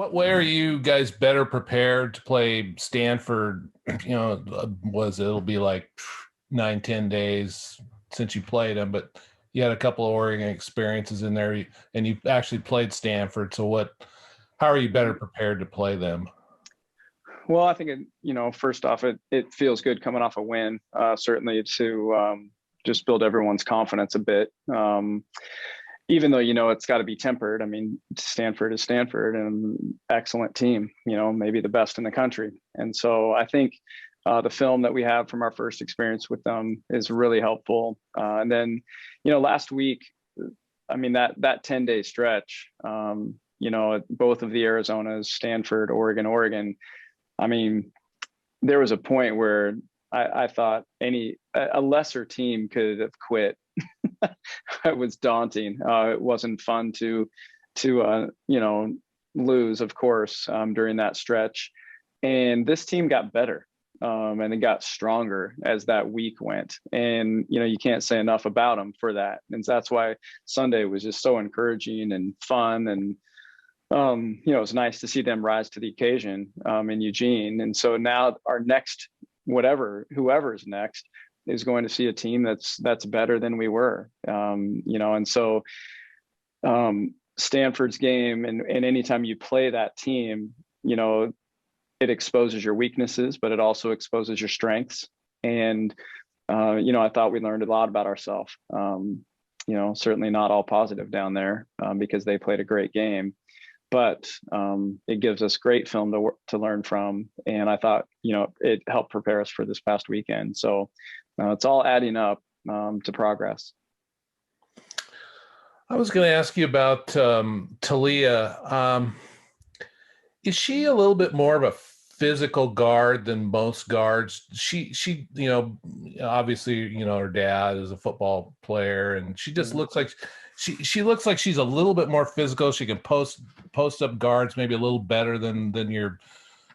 What way are you guys better prepared to play Stanford? It'll be like 9, 10 days since you played them, but you had a couple of Oregon experiences in there, and you actually played Stanford. So how are you better prepared to play them? Well, I think first off, it feels good coming off a win, certainly to just build everyone's confidence a bit. Even though it's got to be tempered. I mean, Stanford is Stanford, and an excellent team. Maybe the best in the country. And so I think the film that we have from our first experience with them is really helpful. And then, last week, I mean that 10-day stretch. Both of the Arizonas, Stanford, Oregon. I mean, there was a point where I thought a lesser team could have quit. It was daunting. It wasn't fun to lose, of course, during that stretch. And this team got better, and it got stronger as that week went. And you can't say enough about them for that. And that's why Sunday was just so encouraging and fun. And it was nice to see them rise to the occasion in Eugene. And so now our next, whoever's next, is going to see a team that's better than we were. And so Stanford's game, and anytime you play that team, it exposes your weaknesses, but it also exposes your strengths. And I thought we learned a lot about ourselves. Certainly not all positive down there because they played a great game. But it gives us great film to learn from. And I thought, it helped prepare us for this past weekend. So it's all adding up to progress. I was going to ask you about Talia. Is she a little bit more of a physical guard than most guards? She obviously, her dad is a football player, and she just looks like she looks like she's a little bit more physical. She can post up guards maybe a little better than your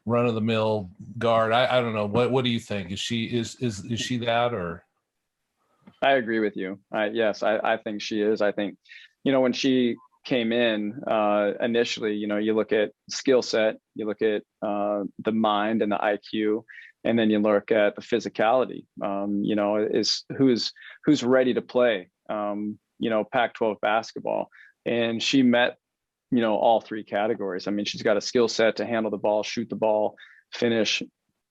run of the mill guard. I don't know. What do you think? Is she that, or? I agree with you. Yes, I think she is. I think, when she came in initially, you look at skill set, you look at the mind and the IQ, and then you look at the physicality. Is who's ready to play. Pac-12 basketball, and she met all three categories. I mean, she's got a skill set to handle the ball, shoot the ball, finish,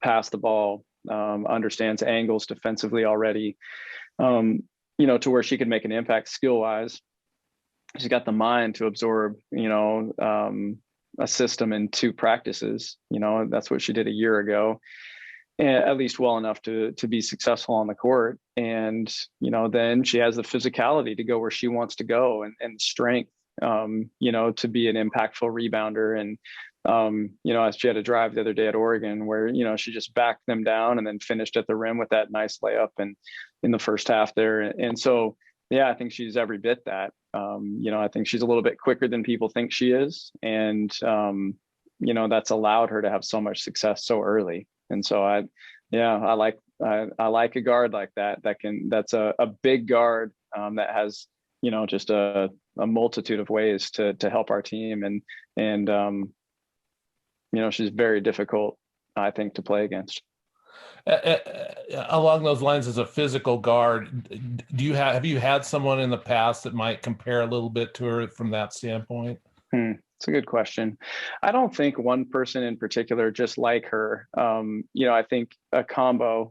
pass the ball, understands angles defensively already, to where she can make an impact skill wise. She's got the mind to absorb, a system in 2 practices. That's what she did a year ago, and at least well enough to be successful on the court. And, then she has the physicality to go where she wants to go, and strength, to be an impactful rebounder. And, as she had a drive the other day at Oregon where, she just backed them down and then finished at the rim with that nice layup and in the first half there. And so, yeah, I think she's every bit that. I think she's a little bit quicker than people think she is. And, that's allowed her to have so much success so early. And so I like a guard like that. That's a big guard that has, just a multitude of ways to help our team. And she's very difficult, I think, to play against. Along those lines, as a physical guard, have you had someone in the past that might compare a little bit to her from that standpoint? It's a good question. I don't think one person in particular, just like her. I think a combo.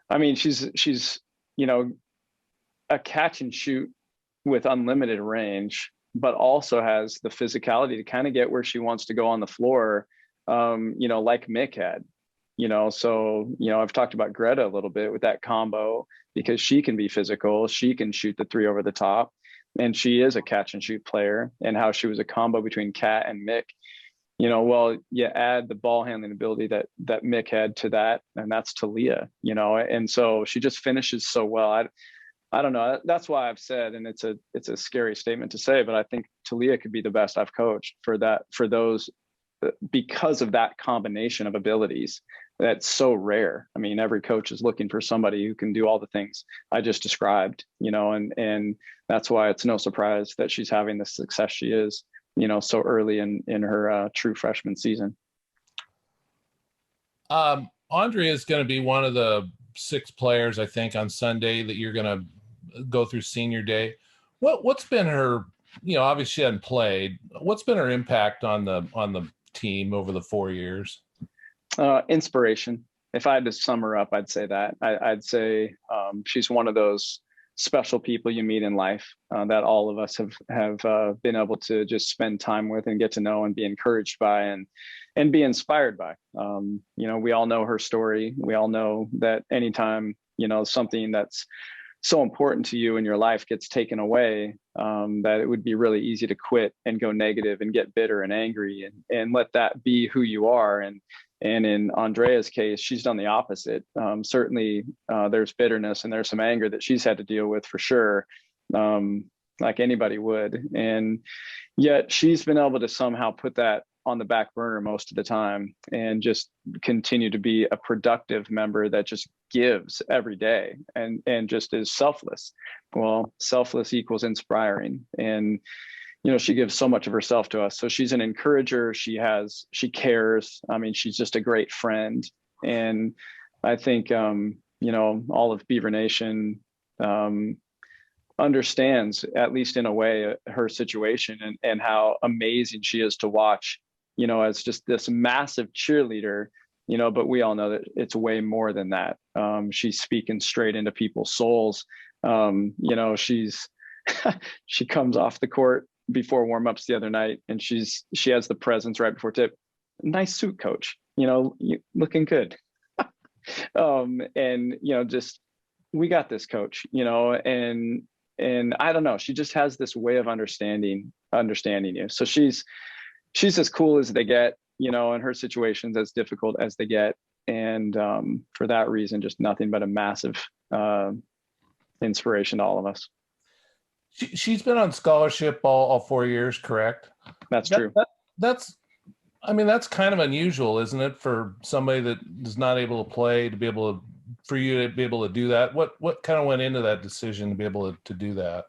I mean, she's a catch and shoot with unlimited range, but also has the physicality to kind of get where she wants to go on the floor. Like Mick had, so, I've talked about Greta a little bit with that combo because she can be physical. She can shoot the 3 over the top, and she is a catch and shoot player, and how she was a combo between Kat and Mick. Well, you add the ball handling ability that Mick had to that, and that's Talia, and so she just finishes so well. I don't know. That's why I've said, and it's a scary statement to say, but I think Talia could be the best I've coached for those, because of that combination of abilities. That's so rare. I mean, every coach is looking for somebody who can do all the things I just described, and that's why it's no surprise that she's having the success she is. so early in her true freshman season. Andrea is going to be one of the 6 players, I think, on Sunday that you're going to go through senior day. What's been her, obviously she hadn't played. What's been her impact on the team over the 4 years? Inspiration. If I had to sum her up, I'd say that. I'd say she's one of those special people you meet in life that all of us have been able to just spend time with and get to know and be encouraged by and be inspired by. We all know her story. We all know that anytime, something that's so important to you in your life gets taken away, that it would be really easy to quit and go negative and get bitter and angry and let that be who you are. And in Andrea's case, she's done the opposite. Certainly, there's bitterness and there's some anger that she's had to deal with for sure, like anybody would. And yet she's been able to somehow put that on the back burner most of the time and just continue to be a productive member that just gives every day and just is selfless. Well, selfless equals inspiring. And she gives so much of herself to us. So she's an encourager. She cares. I mean, she's just a great friend. And I think, all of Beaver Nation understands, at least in a way, her situation and how amazing she is to watch, as just this massive cheerleader, but we all know that it's way more than that. She's speaking straight into people's souls. She comes off the court before warmups the other night, and she has the presence right before tip. Nice suit, coach. Looking good. Just we got this, coach. And I don't know. She just has this way of understanding you. So she's as cool as they get. In her situations, as difficult as they get, and for that reason, just nothing but a massive inspiration to all of us. She's been on scholarship all 4 years, correct? That's true. That's kind of unusual, isn't it, for somebody that is not able to play for you to be able to do that? What kind of went into that decision to be able to do that?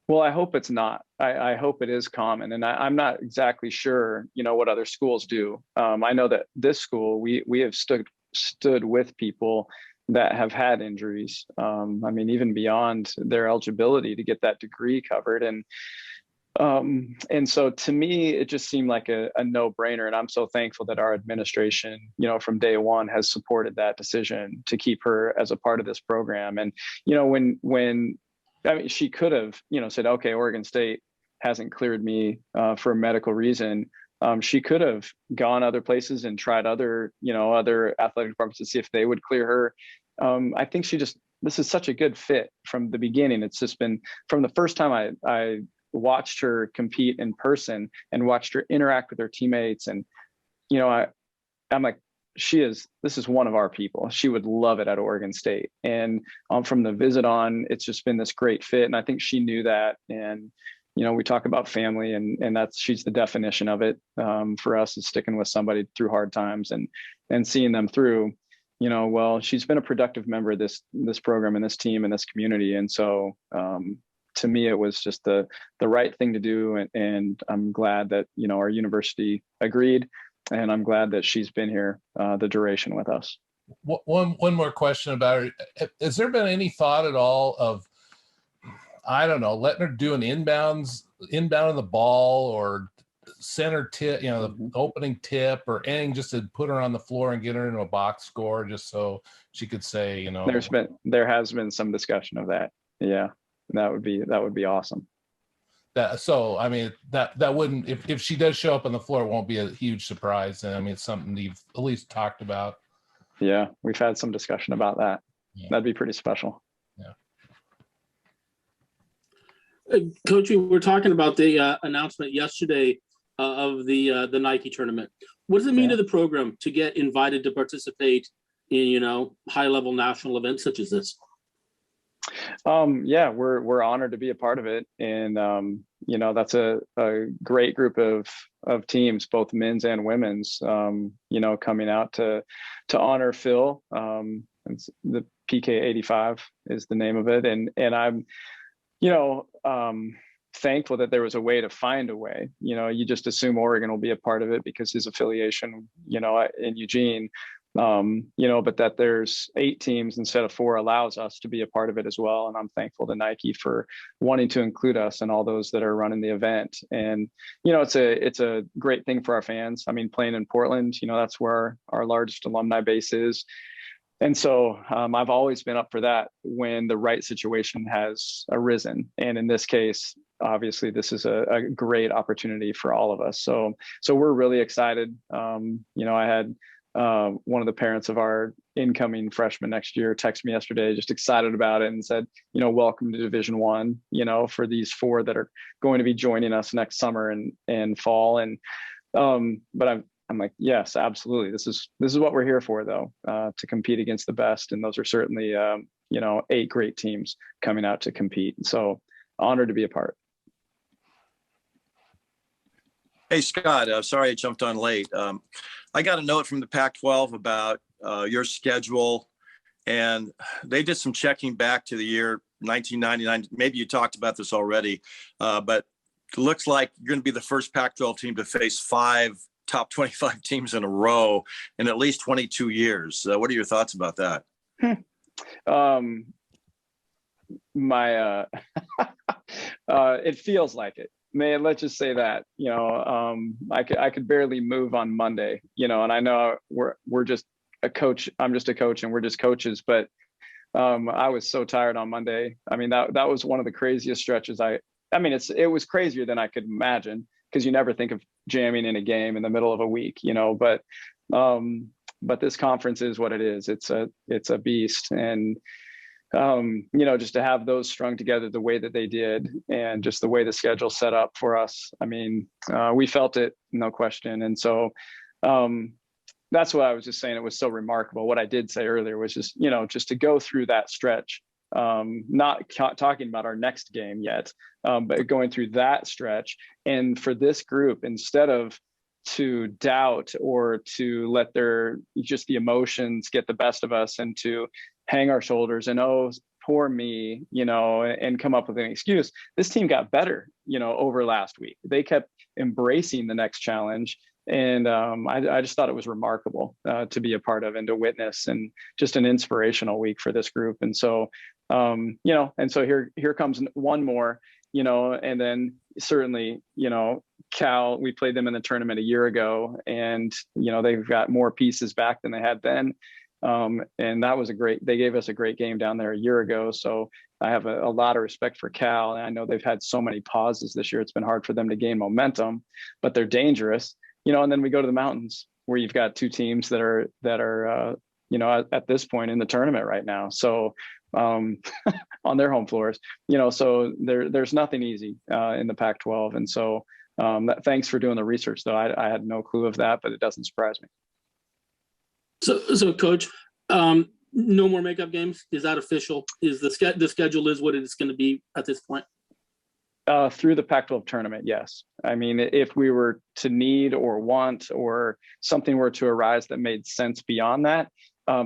Well, I hope it's not. I hope it is common, and I'm not exactly sure, what other schools do. I know that this school, we have stood with people that have had injuries. Even beyond their eligibility to get that degree covered. And so to me, it just seemed like a no-brainer. And I'm so thankful that our administration, from day one has supported that decision to keep her as a part of this program. And, when she could have, said, okay, Oregon State hasn't cleared me for a medical reason. She could have gone other places and tried other athletic departments to see if they would clear her. I think this is such a good fit from the beginning. It's just been from the first time I watched her compete in person and watched her interact with her teammates. And, I'm like, this is one of our people. She would love it at Oregon State. And from the visit on, it's just been this great fit. And I think she knew that. And, we talk about family and she's the definition of it. For us, is sticking with somebody through hard times and seeing them through. Well, she's been a productive member of this program and this team and this community. And so to me, it was just the right thing to do. And I'm glad that, our university agreed. And I'm glad that she's been here the duration with us. One more question about her. Has there been any thought at all of, I don't know, letting her do an inbound of the ball or center tip, the opening tip or anything, just to put her on the floor and get her into a box score, just so she could say, there has been some discussion of that. Yeah, that would be awesome. That wouldn't, if she does show up on the floor, it won't be a huge surprise. And it's something you've at least talked about. Yeah, we've had some discussion about that. Yeah. That'd be pretty special. Yeah. Coach, we were talking about the announcement yesterday of the Nike tournament. What does it mean to the program to get invited to participate in, high-level national events such as this? We're honored to be a part of it. And, that's a great group of teams, both men's and women's, coming out to honor Phil. It's the PK 85 is the name of it. And I'm, thankful that there was a way to find a way. You just assume Oregon will be a part of it because his affiliation, in Eugene, but that there's 8 teams instead of 4 allows us to be a part of it as well. And I'm thankful to Nike for wanting to include us and all those that are running the event. And, it's a great thing for our fans. I mean, playing in Portland, that's where our largest alumni base is. And so I've always been up for that when the right situation has arisen. And in this case, obviously, this is a great opportunity for all of us. So we're really excited. I had one of the parents of our incoming freshman next year text me yesterday, just excited about it, and said, welcome to Division I, for these 4 that are going to be joining us next summer and fall. And but I'm like, yes, absolutely. This is what we're here for, though, to compete against the best. And those are certainly, 8 great teams coming out to compete. So honored to be a part. Hey, Scott, sorry I jumped on late. I got a note from the Pac-12 about your schedule, and they did some checking back to the year 1999. Maybe you talked about this already, but it looks like you're going to be the first Pac-12 team to face 5 top 25 teams in a row in at least 22 years. What are your thoughts about that? It feels like it, man. Let's just say that, I could barely move on Monday, and I know we're just a coach. I'm just a coach and we're just coaches, but I was so tired on Monday. I mean, that was one of the craziest stretches. It was crazier than I could imagine, because you never think of jamming in a game in the middle of a week, but this conference is what it is. It's a beast. And, just to have those strung together the way that they did, and just the way the schedule set up for us, we felt it, no question. And so that's what I was just saying. It was so remarkable. What I did say earlier was just, just to go through that stretch, not talking about our next game yet, but going through that stretch. And for this group, instead of to doubt or to let the emotions get the best of us, and to hang our shoulders and, oh, poor me, and come up with an excuse, this team got better, over last week. They kept embracing the next challenge. And I just thought it was remarkable to be a part of and to witness, and just an inspirational week for this group. And so, and so here comes one more, and then certainly, Cal, we played them in the tournament a year ago, and, they've got more pieces back than they had then. And that was they gave us a great game down there a year ago. So I have a lot of respect for Cal. And I know they've had so many pauses this year. It's been hard for them to gain momentum, but they're dangerous, and then we go to the mountains, where you've got 2 teams that are, at this point in the tournament right now. So, on their home floors, so there's nothing easy, in the Pac-12. And so, thanks for doing the research, though. I had no clue of that, but it doesn't surprise me. So Coach, no more makeup games. Is that official? Is the schedule is what it is going to be at this point? Through the Pac-12 tournament, yes. If we were to need or want, or something were to arise that made sense beyond that,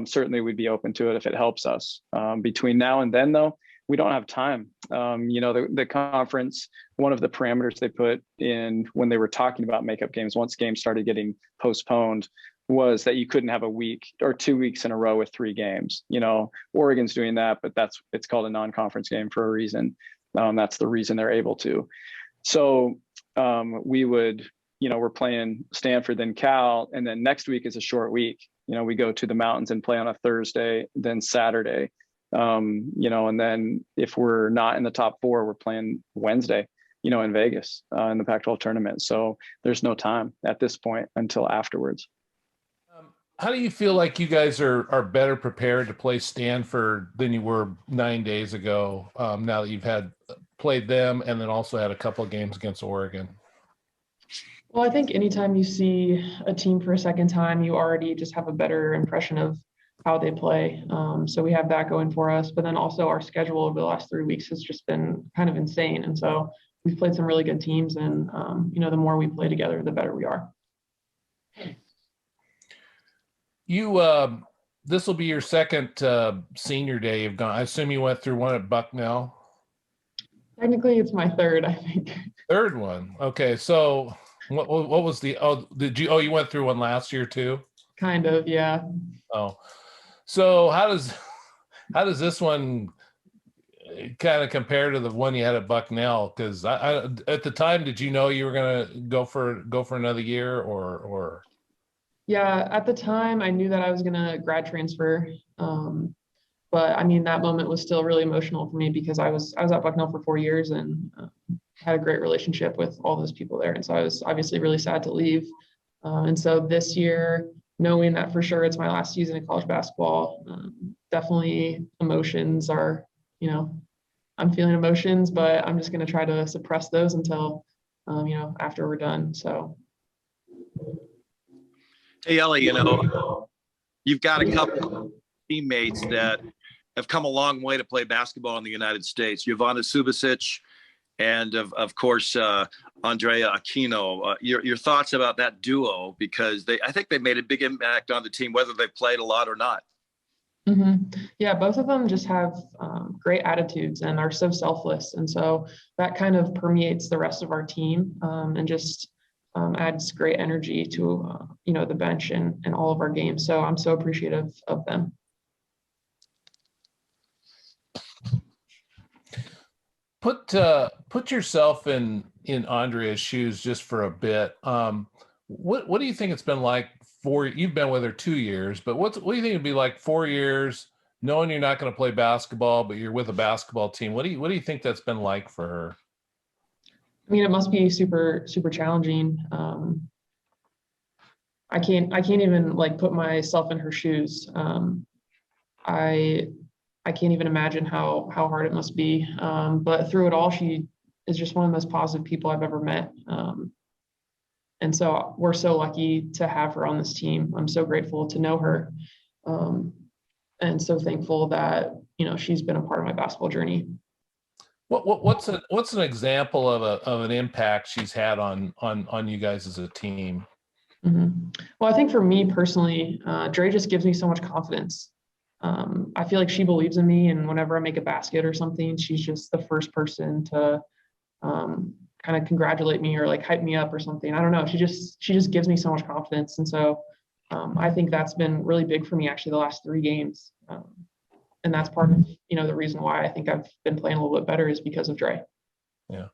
certainly we'd be open to it if it helps us. Between now and then, though, we don't have time. The conference, one of the parameters they put in when they were talking about makeup games, once games started getting postponed, was that you couldn't have a week or 2 weeks in a row with 3 games. Oregon's doing that, but it's called a non-conference game for a reason. That's the reason they're able to. So we would, we're playing Stanford, then Cal, and then next week is a short week. We go to the mountains and play on a Thursday, then Saturday. And then if we're not in the top 4, we're playing Wednesday, in Vegas, in the Pac-12 tournament. So there's no time at this point until afterwards. How do you feel like you guys are better prepared to play Stanford than you were 9 days ago, now that you've played them and then also had a couple of games against Oregon? Well, I think anytime you see a team for a second time, you already just have a better impression of how they play. So we have that going for us. But then also our schedule over the last 3 weeks has just been kind of insane. And so we've played some really good teams. And, the more we play together, the better we are. This will be your second senior day you've gone. I assume you went through one at Bucknell. Technically, it's my third, I think. Third one. Okay. So what was you went through one last year too? Kind of, yeah. Oh, so how does this one kind of compare to the one you had at Bucknell? Because I at the time, did you know you were gonna go for another year or? Yeah, at the time I knew that I was gonna grad transfer. But I mean, that moment was still really emotional for me because I was at Bucknell for 4 years and had a great relationship with all those people there. And so I was obviously really sad to leave. And so this year, knowing that for sure it's my last season in college basketball, definitely emotions are, I'm feeling emotions, but I'm just going to try to suppress those until, after we're done. So. Hey, Ellie, you've got a couple teammates that have come a long way to play basketball in the United States. Jovana Subasic and of course, Andrea Aquino. Your thoughts about that duo, because I think they made a big impact on the team, whether they played a lot or not. Mm-hmm. Yeah, both of them just have great attitudes and are so selfless. And so that kind of permeates the rest of our team and just adds great energy to, the bench and all of our games. So I'm so appreciative of them. Put yourself in Andrea's shoes just for a bit. What do you think it's been like you've been with her 2 years, but what do you think it'd be like 4 years knowing you're not going to play basketball, but you're with a basketball team? What do you think that's been like for her? I mean, it must be super, super challenging. I can't even like put myself in her shoes. I can't even imagine how hard it must be. But through it all, she is just one of the most positive people I've ever met. And so we're so lucky to have her on this team. I'm so grateful to know her. And so thankful that, she's been a part of my basketball journey. What's an example of an impact she's had on you guys as a team? Mm-hmm. Well, I think for me personally, Dre just gives me so much confidence. I feel like she believes in me, and whenever I make a basket or something, she's just the first person to kind of congratulate me or like hype me up or something. I don't know. She just gives me so much confidence, and so I think that's been really big for me actually the last 3 games, and that's part of the reason why I think I've been playing a little bit better is because of Dre. Yeah.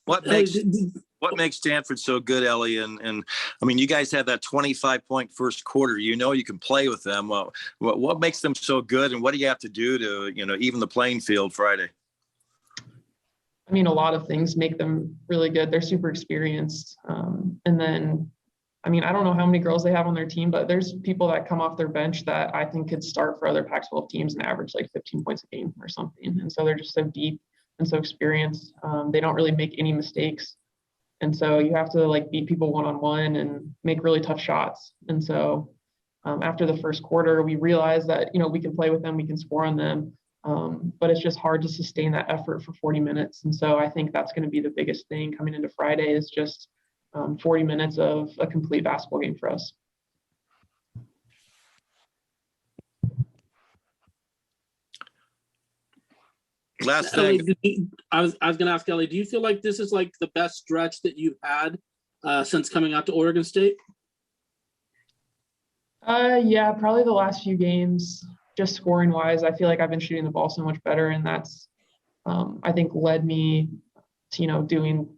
What makes Stanford so good, Ellie? And I mean, you guys had that 25-point first quarter. You can play with them. What makes them so good, and what do you have to do to even the playing field Friday? I mean, a lot of things make them really good. They're super experienced, and then, I mean, I don't know how many girls they have on their team, but there's people that come off their bench that I think could start for other Pac-12 teams and average like 15 points a game or something. And so they're just so deep and so experienced. They don't really make any mistakes. And so you have to like beat people one-on-one and make really tough shots. And so after the first quarter, we realized that, we can play with them, we can score on them. But it's just hard to sustain that effort for 40 minutes. And so I think that's going to be the biggest thing coming into Friday is just 40 minutes of a complete basketball game for us. Last thing, I was going to ask Ellie, do you feel like this is like the best stretch that you've had since coming out to Oregon State? Yeah, probably the last few games, just scoring wise, I feel like I've been shooting the ball so much better, and that's I think led me to doing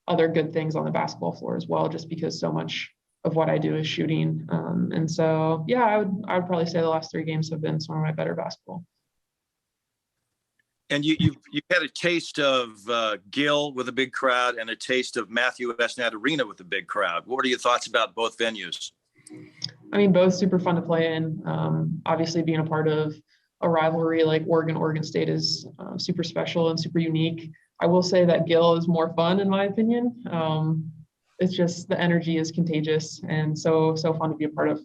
other good things on the basketball floor as well, just because so much of what I do is shooting. And so yeah, I would probably say the last 3 games have been some of my better basketball. And you've had a taste of Gill with a big crowd and a taste of Matthew Esnat Arena with a big crowd. What are your thoughts about both venues? I mean, both super fun to play in. Obviously, being a part of a rivalry like Oregon State is super special and super unique. I will say that Gill is more fun, in my opinion. It's just the energy is contagious and so fun to be a part of.